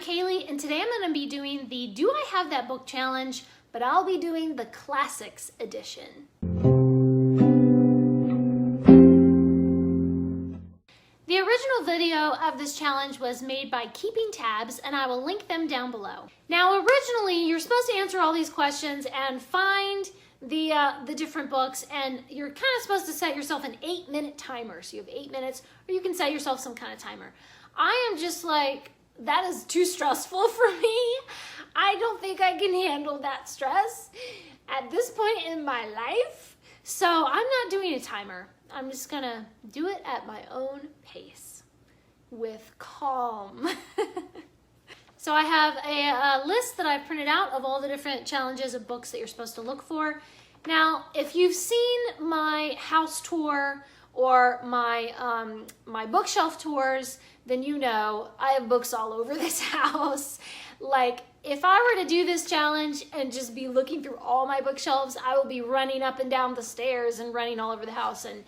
Kaylee, and today I'm going to be doing the Do I Have That Book Challenge, but I'll be doing the Classics edition. The original video of this challenge was made by Keeping Tabs, and I will link them down below. Now, originally, you're supposed to answer all these questions and find the different books, and you're kind of supposed to set yourself an 8-minute timer. So you have 8 minutes, or you can set yourself some kind of timer. I am just like, that is too stressful for me. I don't think I can handle that stress at this point in my life. So I'm not doing a timer. I'm just gonna do it at my own pace with calm. So I have a list that I've printed out of all the different challenges of books that you're supposed to look for. Now, if you've seen my house tour or my my bookshelf tours, then you know I have books all over this house. Like, if I were to do this challenge and just be looking through all my bookshelves, I would be running up and down the stairs and running all over the house, and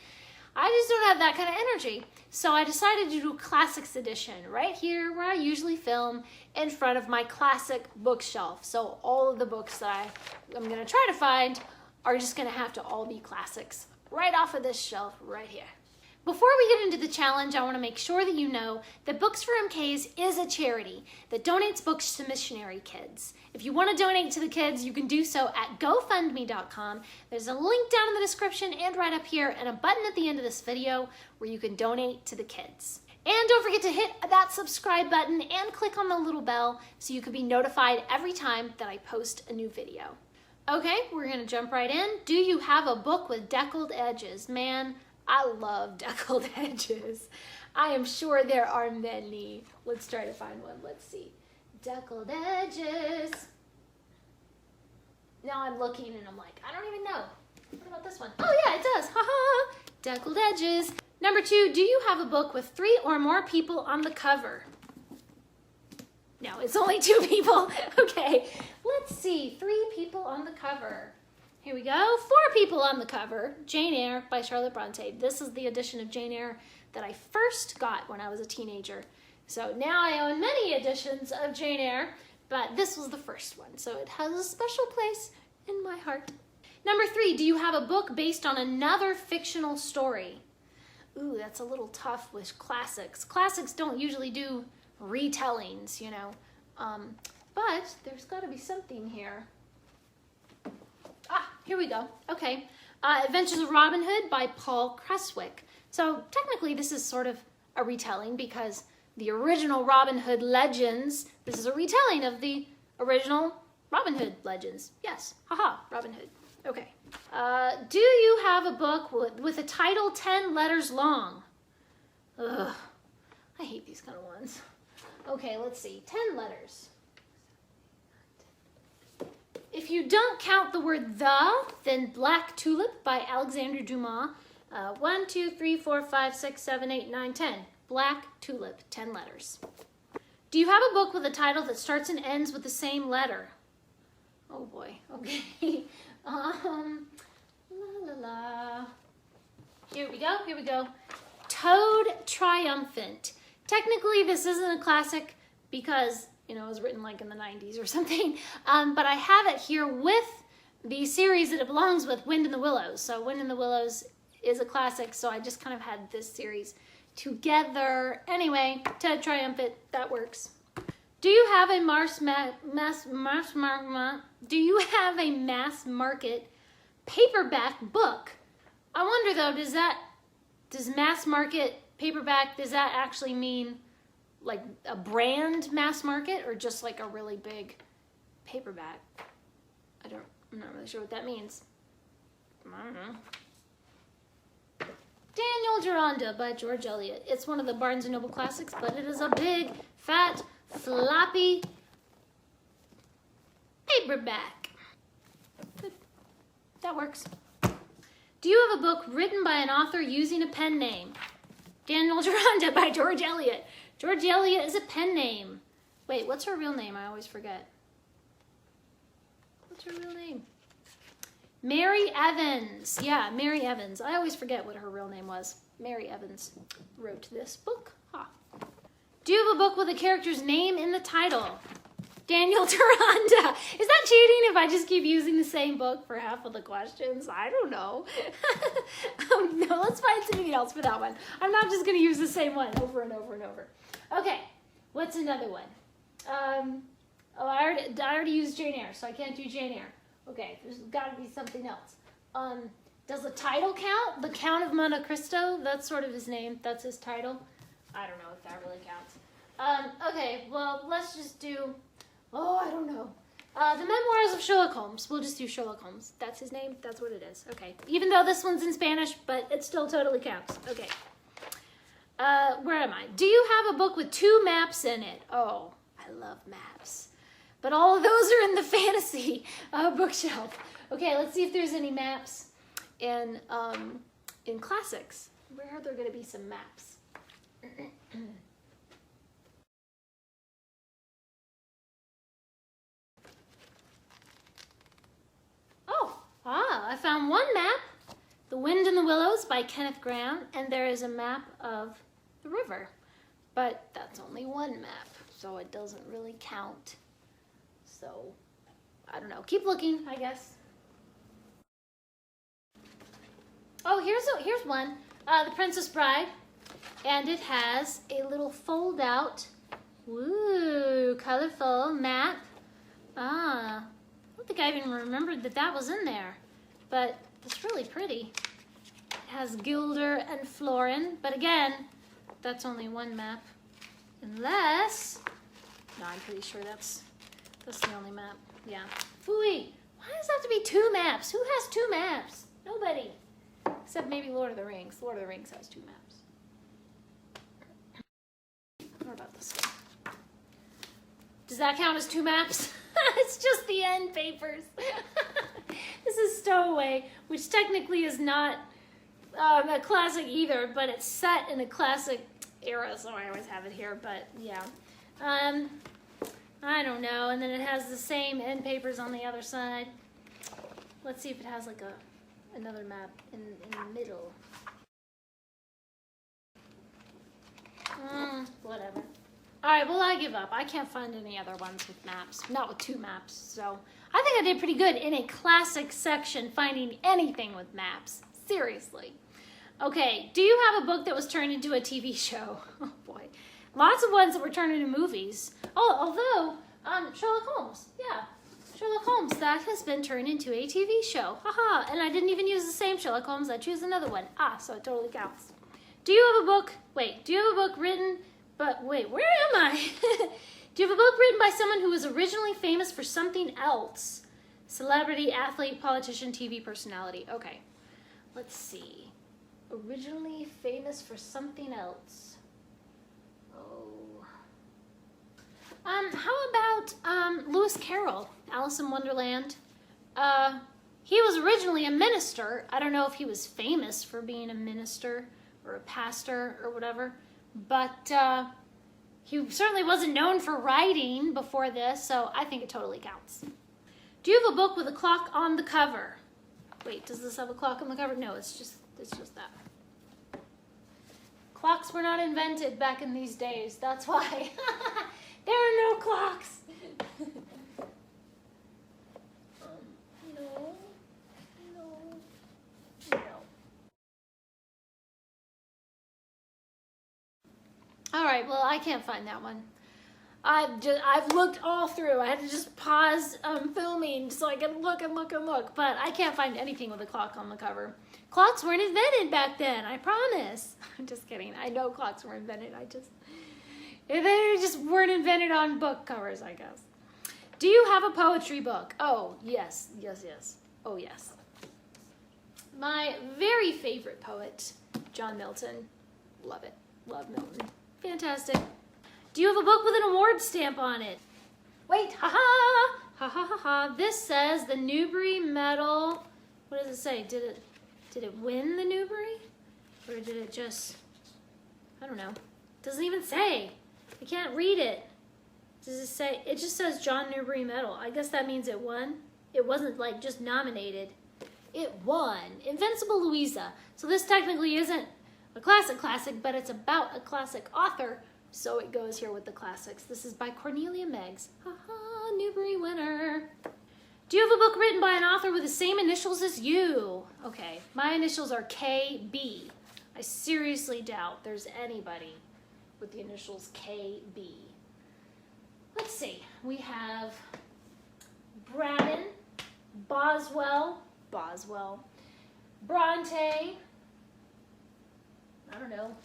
I just don't have that kind of energy. So I decided to do a Classics edition right here where I usually film in front of my classic bookshelf. So all of the books that I'm gonna try to find are just gonna have to all be classics right off of this shelf right here. Before we get into the challenge, I want to make sure that you know that Books for MKs is a charity that donates books to missionary kids. If you want to donate to the kids, you can do so at GoFundMe.com. There's a link down in the description and right up here, and a button at the end of this video where you can donate to the kids. And don't forget to hit that subscribe button and click on the little bell so you can be notified every time that I post a new video. Okay, we're going to jump right in. Do you have a book with deckled edges? Man, I love deckled edges. I am sure there are many. Let's try to find one. Let's see. Deckled edges. Now I'm looking and I'm like, I don't even know. What about this one? Oh yeah, it does. Haha. Deckled edges. Number 2, do you have a book with 3 or more people on the cover? No, it's only 2 people. Okay, let's see. 3 people on the cover. Here we go. 4 people on the cover. Jane Eyre by Charlotte Bronte. This is the edition of Jane Eyre that I first got when I was a teenager. So now I own many editions of Jane Eyre, but this was the first one. So it has a special place in my heart. Number 3, do you have a book based on another fictional story? Ooh, that's a little tough with classics. Classics don't usually do retellings, you know. But there's got to be something here. Ah, here we go. Okay. Adventures of Robin Hood by Paul Creswick. So technically this is sort of a retelling because the original Robin Hood legends, this is a retelling of the original Robin Hood legends. Yes. Haha, Robin Hood. Okay. Do you have a book with a title 10 letters long? Ugh. I hate these kind of ones. Okay, let's see. 10 letters. If you don't count the word the, then Black Tulip by Alexander Dumas. 1, 2, 3, 4, 5, 6, 7, 8, 9, 10. Black Tulip, 10 letters. Do you have a book with a title that starts and ends with the same letter? Oh boy, okay. La la la. Here we go, here we go. Toad Triumphant. Technically, this isn't a classic because, you know, it was written like in the 90s or something. But I have it here with the series that it belongs with, Wind in the Willows. So Wind in the Willows is a classic, so I just kind of had this series together. Anyway, Toad Triumphant, that works. Do you have a mass market paperback book? I wonder though, does mass market paperback, does that actually mean like a brand mass market or just like a really big paperback? I'm not really sure what that means. I don't know. Daniel Deronda by George Eliot. It's one of the Barnes & Noble classics, but it is a big, fat, floppy paperback. Good. That works. Do you have a book written by an author using a pen name? Daniel Deronda by George Eliot. George Eliot is a pen name. Wait, what's her real name? I always forget. What's her real name? Mary Evans. Yeah, Mary Evans. I always forget what her real name was. Mary Evans wrote this book. Ha. Do you have a book with a character's name in the title? Daniel Taranda. Is that cheating if I just keep using the same book for half of the questions? I don't know. No, let's find something else for that one. I'm not just going to use the same one over and over and over. Okay, what's another one? Oh, I already used Jane Eyre, so I can't do Jane Eyre. Okay, there's got to be something else. Does the title count? The Count of Monte Cristo? That's sort of his name. That's his title. I don't know if that really counts. Okay, well, let's just do... Oh, I don't know. The Memoirs of Sherlock Holmes. We'll just do Sherlock Holmes. That's his name. That's what it is. Okay. Even though this one's in Spanish, but it still totally counts. Okay. Where am I? Do you have a book with 2 maps in it? Oh, I love maps. But all of those are in the fantasy bookshelf. Okay, let's see if there's any maps in classics. Where are there going to be some maps? I found one map, The Wind in the Willows by Kenneth Grahame, and there is a map of the river. But that's only one map, so it doesn't really count. So, I don't know. Keep looking, I guess. Oh, here's one. The Princess Bride. And it has a little fold-out, woo, colorful map. I don't think I even remembered that was in there. But it's really pretty. It has Gilder and Florin, but again, that's only one map. Unless, no, I'm pretty sure that's the only map. Yeah. Phooey, why does it have to be 2 maps? Who has 2 maps? Nobody. Except maybe Lord of the Rings. Lord of the Rings has 2 maps. What about this one? Does that count as 2 maps? It's just the end papers. This is Stowaway, which technically is not a classic either, but it's set in a classic era, so I always have it here, but yeah. I don't know, and then it has the same end papers on the other side. Let's see if it has like another map in the middle. Whatever. Alright, well, I give up. I can't find any other ones with maps. Not with 2 maps. So, I think I did pretty good in a classic section finding anything with maps. Seriously. Okay, do you have a book that was turned into a TV show? Oh, boy. Lots of ones that were turned into movies. Oh, although, Sherlock Holmes. Yeah. Sherlock Holmes. That has been turned into a TV show. Haha. And I didn't even use the same Sherlock Holmes. I choose another one. So it totally counts. Do you have a book... Wait, do you have a book written... But wait, where am I? Do you have a book written by someone who was originally famous for something else? Celebrity, athlete, politician, TV personality. Okay, let's see. Originally famous for something else. Oh. How about Lewis Carroll, Alice in Wonderland? He was originally a minister. I don't know if he was famous for being a minister or a pastor or whatever. But he certainly wasn't known for writing before this, so I think it totally counts. Do you have a book with a clock on the cover? Wait, does this have a clock on the cover? No, it's just that. Clocks were not invented back in these days. That's why. There are no clocks. No. All right, well, I can't find that one. I've looked all through. I had to just pause filming so I could look and look and look, but I can't find anything with a clock on the cover. Clocks weren't invented back then, I promise. I'm just kidding. I know clocks were invented. They just weren't invented on book covers, I guess. Do you have a poetry book? Oh, yes. Oh, yes. My very favorite poet, John Milton. Love it. Love Milton. Fantastic. Do you have a book with an award stamp on it? Wait, ha. This says the Newbery Medal. What does it say? Did it win the Newbery? Or did it just, I don't know. It doesn't even say. I can't read it. Does it say, it just says John Newbery Medal. I guess that means it won. It wasn't like just nominated. It won. Invincible Louisa. So this technically isn't a classic, but it's about a classic author. So it goes here with the classics. This is by Cornelia Meggs. Haha, Newbery winner. Do you have a book written by an author with the same initials as you? Okay, my initials are KB. I seriously doubt there's anybody with the initials KB. Let's see, we have Braddon, Boswell, Bronte, I don't know,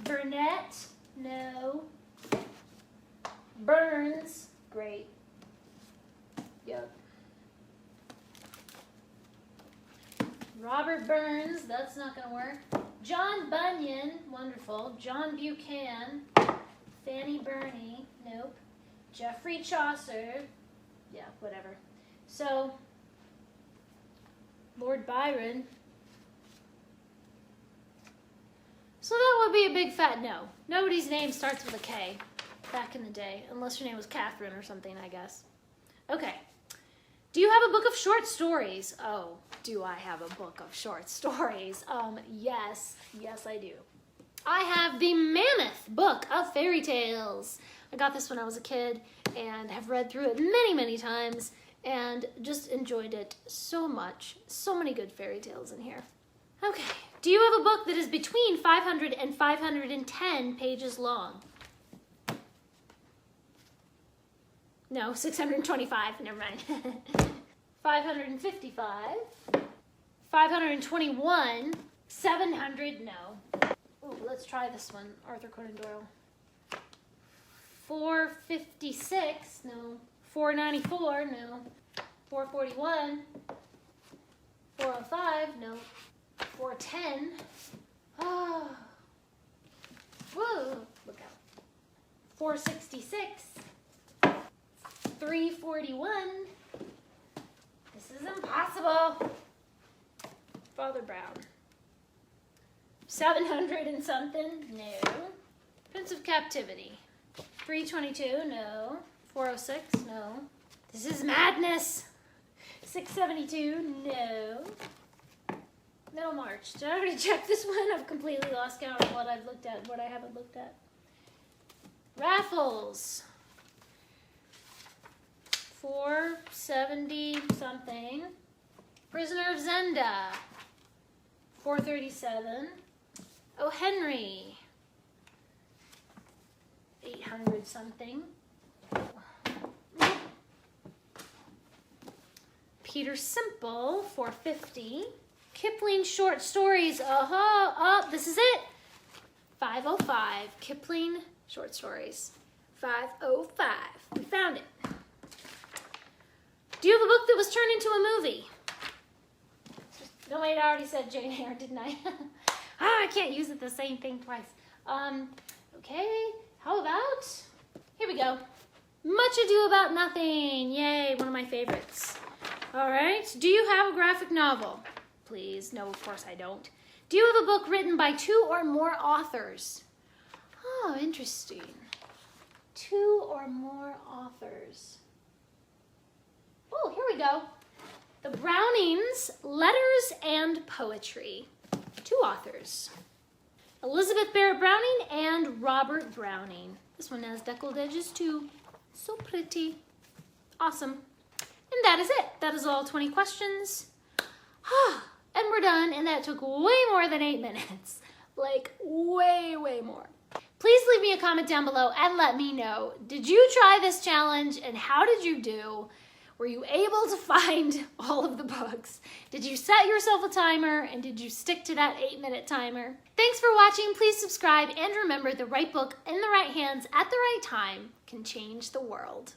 Burnett, no, Burns, great, yep. Robert Burns, that's not gonna work. John Bunyan, wonderful. John Buchanan, Fanny Burney, nope. Geoffrey Chaucer, yeah, whatever. So, Lord Byron. So that would be a big fat no. Nobody's name starts with a K back in the day, unless your name was Catherine or something, I guess. Okay. Do you have a book of short stories? Oh, do I have a book of short stories? Yes, I do. I have the Mammoth Book of Fairy Tales. I got this when I was a kid and have read through it many, many times and just enjoyed it so much. So many good fairy tales in here. Okay, do you have a book that is between 500 and 510 pages long? No, 625, never mind. 555, 521, 700, no. Ooh, let's try this one, Arthur Conan Doyle. 456, no. 494, no. 441, 405, no. 410, oh. Whoa, look out. 466. 341. This is impossible. Father Brown. 700 and something? No. Prince of Captivity. 322? No. 406? No. This is madness. 672? No. Middlemarch. Did I already check this one? I've completely lost count of what I've looked at, what I haven't looked at. Raffles. 470 something. Prisoner of Zenda. 437. O. Henry. 800 something. Peter Simple. 450. Kipling short stories. This is it. 505. Kipling short stories. 505. We found it. Do you have a book that was turned into a movie? No, wait, I already said Jane Eyre, didn't I? I can't use it the same thing twice. Okay, how about, here we go. Much Ado About Nothing. Yay, one of my favorites. All right, do you have a graphic novel? Please, no, of course I don't. Do you have a book written by 2 or more authors? Oh, interesting. 2 or more authors. Oh, here we go. The Brownings, Letters and Poetry. 2 authors. Elizabeth Barrett Browning and Robert Browning. This one has deckled edges too. So pretty. Awesome. And that is it. That is all 20 questions. And we're done, and that took way more than 8 minutes. Like, way more. Please leave me a comment down below and let me know, did you try this challenge and how did you do? Were you able to find all of the books? Did you set yourself a timer and did you stick to that 8-minute timer? Thanks for watching. Please subscribe and remember, the right book in the right hands at the right time can change the world.